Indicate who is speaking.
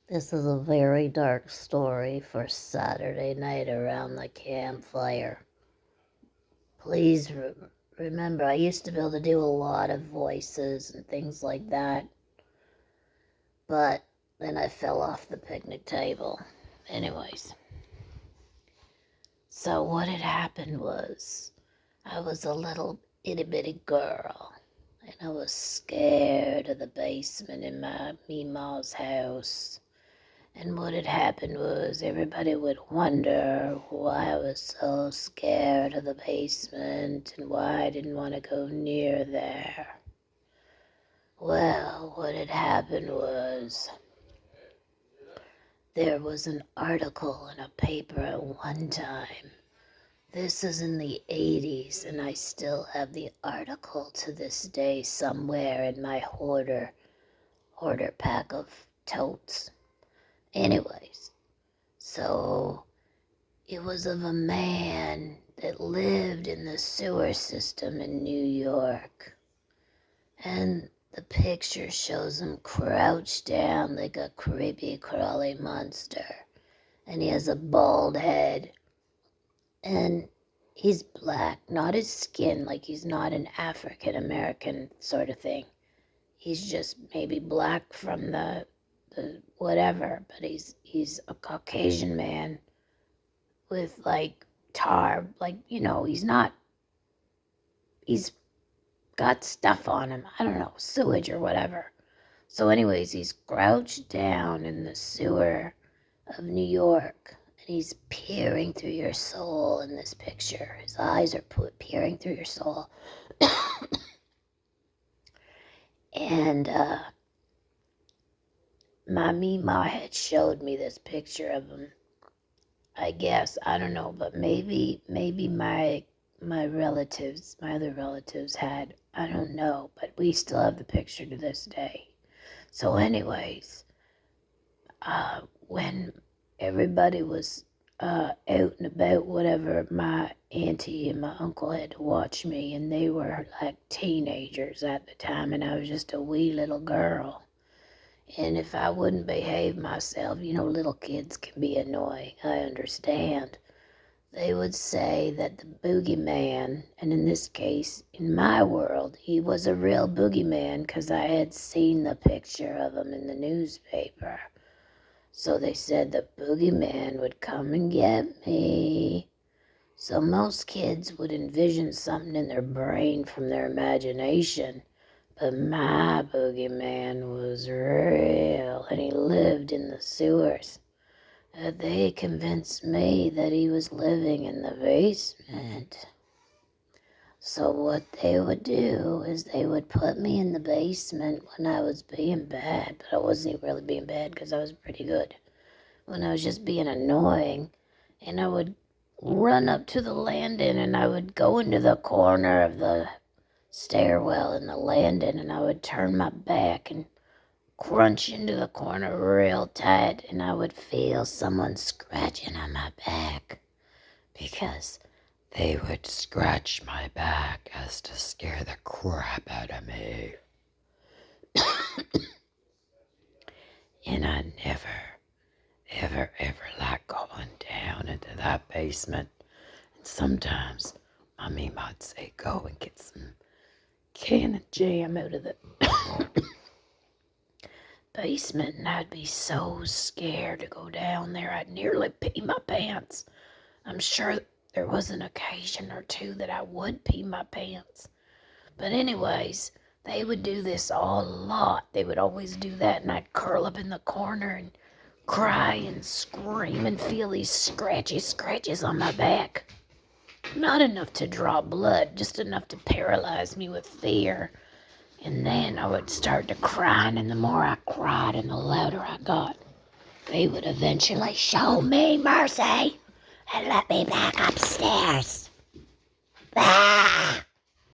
Speaker 1: This is a very dark story for Saturday night around the campfire. Please remember, I used to be able to do a lot of voices and things like that, but then I fell off the picnic table. Anyways, so what had happened was I was a little itty bitty girl, and I was scared of the basement in my Meemaw's house. And what had happened was everybody would wonder why I was so scared of the basement and why I didn't want to go near there. Well, what had happened was there was an article in a paper at one time. This is in the 80s, and I still have the article to this day somewhere in my hoarder pack of totes. Anyways, so it was of a man that lived in the sewer system in New York. And the picture shows him crouched down like a creepy crawly monster. And he has a bald head. And he's black, not his skin, like he's not an African American sort of thing. He's just maybe black from the whatever, but he's a Caucasian man with like tar, like, he's got stuff on him. I don't know, sewage or whatever. So anyways, he's crouched down in the sewer of New York, and he's peering through your soul in this picture. His eyes are peering through your soul. And my Meemaw had showed me this picture of him. I guess, I don't know, but maybe my relatives, my other relatives had, I don't know, but we still have the picture to this day. So anyways, when everybody was out and about, whatever, my auntie and my uncle had to watch me, and they were like teenagers at the time, and I was just a wee little girl. And if I wouldn't behave myself, little kids can be annoying, I understand. They would say that the boogeyman, and in this case, in my world, he was a real boogeyman because I had seen the picture of him in the newspaper. So they said the boogeyman would come and get me. So most kids would envision something in their brain from their imagination. But my boogeyman was real, and he lived in the sewers. They convinced me that he was living in the basement. So what they would do is they would put me in the basement when I was being bad, but I wasn't even really being bad because I was pretty good. When I was just being annoying, and I would run up to the landing, and I would go into the corner of the stairwell in the landing, and I would turn my back and crunch into the corner real tight, and I would feel someone scratching on my back, because they would scratch my back as to scare the crap out of me. And I never, ever liked going down into that basement. And sometimes Mommy might say, go and get some can of jam out of the basement, and I'd be so scared to go down there I'd nearly pee my pants. I'm sure there was an occasion or two that I would pee my pants. But anyways, they would do this a lot. They would always do that, and I'd curl up in the corner and cry and scream and feel these scratches on my back. Not enough to draw blood, just enough to paralyze me with fear. And then I would start to cry, and the more I cried and the louder I got, they would eventually show me mercy and let me back upstairs. Ah!